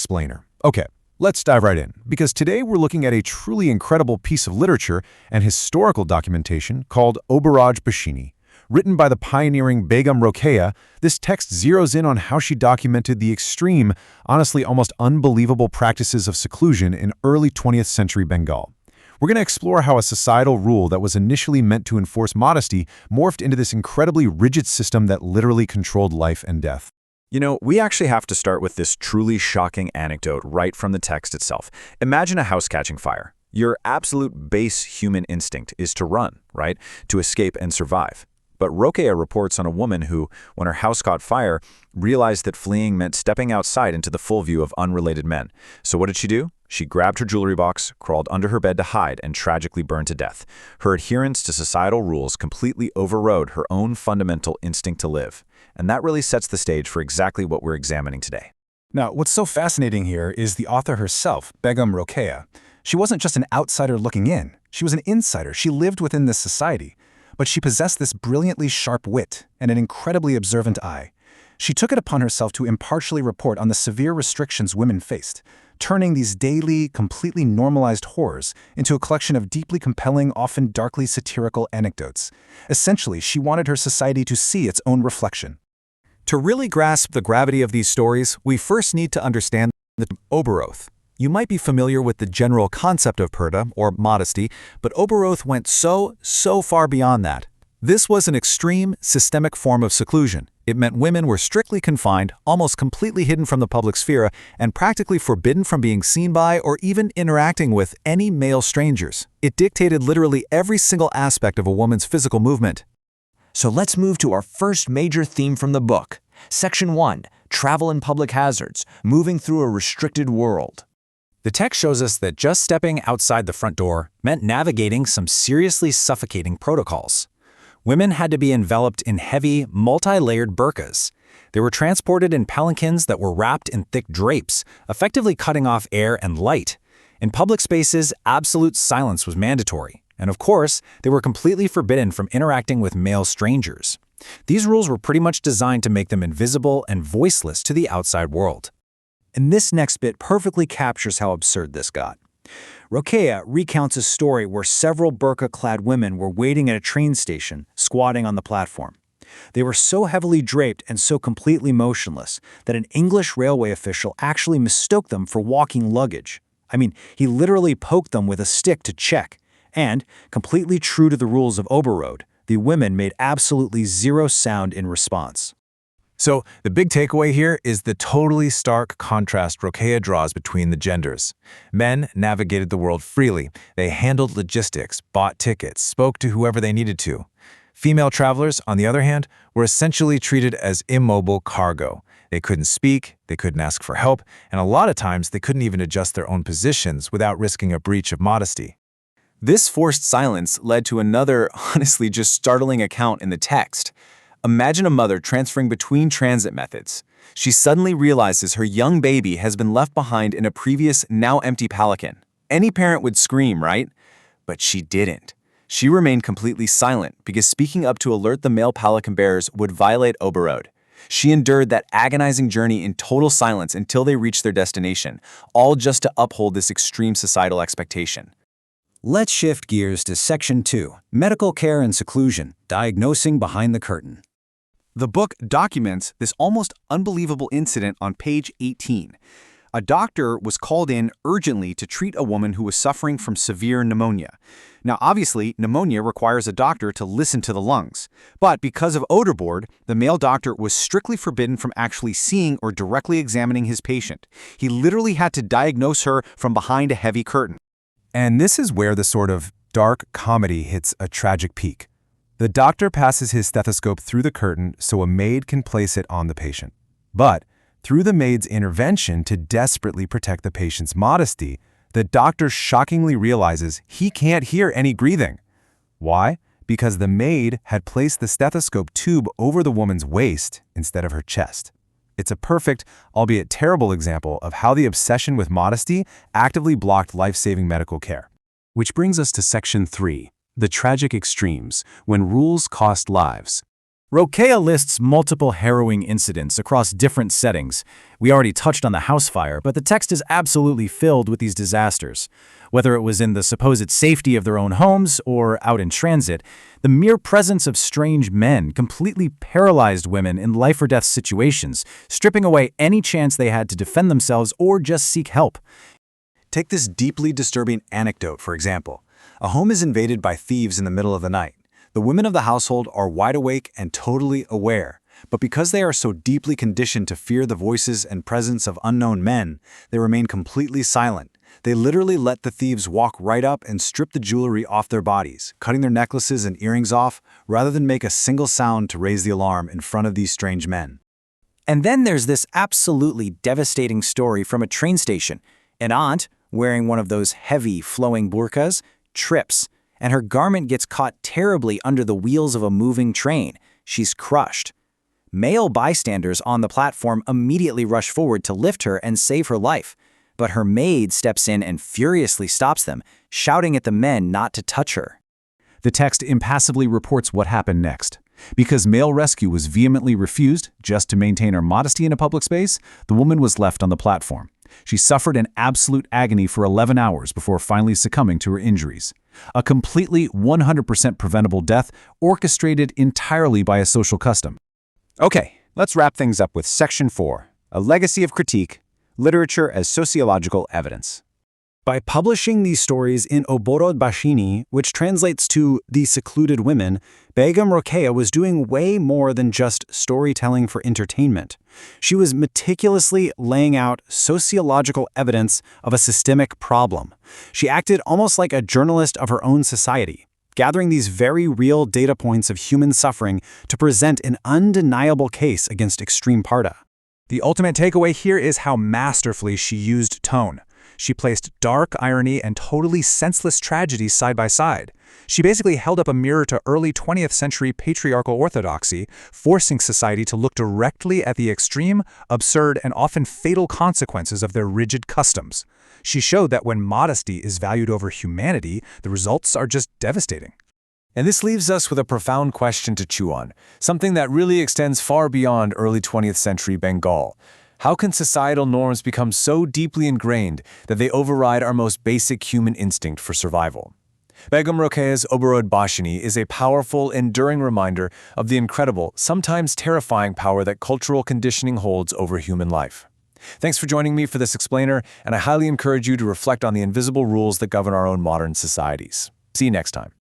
explainer. Okay, let's dive right in, because today we're looking at a truly incredible piece of literature and historical documentation called Oborodhbashini. Written by the pioneering Begum Rokeya, this text zeroes in on how she documented the extreme, honestly almost unbelievable practices of seclusion in early 20th century Bengal. We're going to explore how a societal rule that was initially meant to enforce modesty morphed into this incredibly rigid system that literally controlled life and death. You know, we actually have to start with this truly shocking anecdote right from the text itself. Imagine a house catching fire. Your absolute base human instinct is to run, right? To escape and survive. But Rokeya reports on a woman who, when her house caught fire, realized that fleeing meant stepping outside into the full view of unrelated men. So what did she do? She grabbed her jewelry box, crawled under her bed to hide, and tragically burned to death. Her adherence to societal rules completely overrode her own fundamental instinct to live. And that really sets the stage for exactly what we're examining today. Now, what's so fascinating here is the author herself, Begum Rokeya. She wasn't just an outsider looking in. She was an insider. She lived within this society. But she possessed this brilliantly sharp wit and an incredibly observant eye. She took it upon herself to impartially report on the severe restrictions women faced, turning these daily, completely normalized horrors into a collection of deeply compelling, often darkly satirical anecdotes. Essentially, she wanted her society to see its own reflection. To really grasp the gravity of these stories, we first need to understand the Oborodh. You might be familiar with the general concept of purdah, or modesty, but Oborodh went so far beyond that. This was an extreme, systemic form of seclusion. It meant women were strictly confined, almost completely hidden from the public sphere, and practically forbidden from being seen by or even interacting with any male strangers. It dictated literally every single aspect of a woman's physical movement. So let's move to our first major theme from the book. Section 1, Travel and Public Hazards, Moving Through a Restricted World. The text shows us that just stepping outside the front door meant navigating some seriously suffocating protocols. Women had to be enveloped in heavy, multi-layered burqas. They were transported in palanquins that were wrapped in thick drapes, effectively cutting off air and light. In public spaces, absolute silence was mandatory. And of course, they were completely forbidden from interacting with male strangers. These rules were pretty much designed to make them invisible and voiceless to the outside world. And this next bit perfectly captures how absurd this got. Rokeya recounts a story where several burqa-clad women were waiting at a train station, squatting on the platform. They were so heavily draped and so completely motionless that an English railway official actually mistook them for walking luggage. I mean, he literally poked them with a stick to check. And, completely true to the rules of Oborodh, the women made absolutely zero sound in response. So, the big takeaway here is the totally stark contrast Rokeya draws between the genders. Men navigated the world freely. They handled logistics, bought tickets, spoke to whoever they needed to. Female travelers, on the other hand, were essentially treated as immobile cargo. They couldn't speak, they couldn't ask for help, and a lot of times they couldn't even adjust their own positions without risking a breach of modesty. This forced silence led to another, honestly just startling account in the text. Imagine a mother transferring between transit methods. She suddenly realizes her young baby has been left behind in a previous, now empty palanquin. Any parent would scream, right? But she didn't. She remained completely silent because speaking up to alert the male palanquin bearers would violate Oborodh. She endured that agonizing journey in total silence until they reached their destination, all just to uphold this extreme societal expectation. Let's shift gears to Section 2, Medical Care and Seclusion, Diagnosing Behind the Curtain. The book documents this almost unbelievable incident on page 18. A doctor was called in urgently to treat a woman who was suffering from severe pneumonia. Now, obviously, pneumonia requires a doctor to listen to the lungs. But because of Oborodh, the male doctor was strictly forbidden from actually seeing or directly examining his patient. He literally had to diagnose her from behind a heavy curtain. And this is where the sort of dark comedy hits a tragic peak. The doctor passes his stethoscope through the curtain so a maid can place it on the patient. But through the maid's intervention to desperately protect the patient's modesty, the doctor shockingly realizes he can't hear any breathing. Why? Because the maid had placed the stethoscope tube over the woman's waist instead of her chest. It's a perfect, albeit terrible example of how the obsession with modesty actively blocked life-saving medical care. Which brings us to Section 3, the tragic extremes, when rules cost lives. Rokeya lists multiple harrowing incidents across different settings. We already touched on the house fire, but the text is absolutely filled with these disasters. Whether it was in the supposed safety of their own homes or out in transit, the mere presence of strange men completely paralyzed women in life-or-death situations, stripping away any chance they had to defend themselves or just seek help. Take this deeply disturbing anecdote, for example. A home is invaded by thieves in the middle of the night. The women of the household are wide awake and totally aware, but because they are so deeply conditioned to fear the voices and presence of unknown men, they remain completely silent. They literally let the thieves walk right up and strip the jewelry off their bodies, cutting their necklaces and earrings off, rather than make a single sound to raise the alarm in front of these strange men. And then there's this absolutely devastating story from a train station. An aunt, wearing one of those heavy, flowing burqas, trips, and her garment gets caught terribly under the wheels of a moving train. She's crushed. Male bystanders on the platform immediately rush forward to lift her and save her life, but her maid steps in and furiously stops them, shouting at the men not to touch her. The text impassively reports what happened next. Because male rescue was vehemently refused, just to maintain her modesty in a public space, the woman was left on the platform. She suffered an absolute agony for 11 hours before finally succumbing to her injuries. A completely 100% preventable death orchestrated entirely by a social custom. Okay, let's wrap things up with Section 4, A Legacy of Critique, Literature as Sociological Evidence. By publishing these stories in Oborodhbashini, which translates to The Secluded Women, Begum Rokeya was doing way more than just storytelling for entertainment. She was meticulously laying out sociological evidence of a systemic problem. She acted almost like a journalist of her own society, gathering these very real data points of human suffering to present an undeniable case against extreme parda. The ultimate takeaway here is how masterfully she used tone. She placed dark irony and totally senseless tragedy side by side. She basically held up a mirror to early 20th century patriarchal orthodoxy, forcing society to look directly at the extreme, absurd, and often fatal consequences of their rigid customs. She showed that when modesty is valued over humanity, the results are just devastating. And this leaves us with a profound question to chew on, something that really extends far beyond early 20th century Bengal. How can societal norms become so deeply ingrained that they override our most basic human instinct for survival? Begum Rokeya's Oborodhbashini is a powerful, enduring reminder of the incredible, sometimes terrifying power that cultural conditioning holds over human life. Thanks for joining me for this explainer, and I highly encourage you to reflect on the invisible rules that govern our own modern societies. See you next time.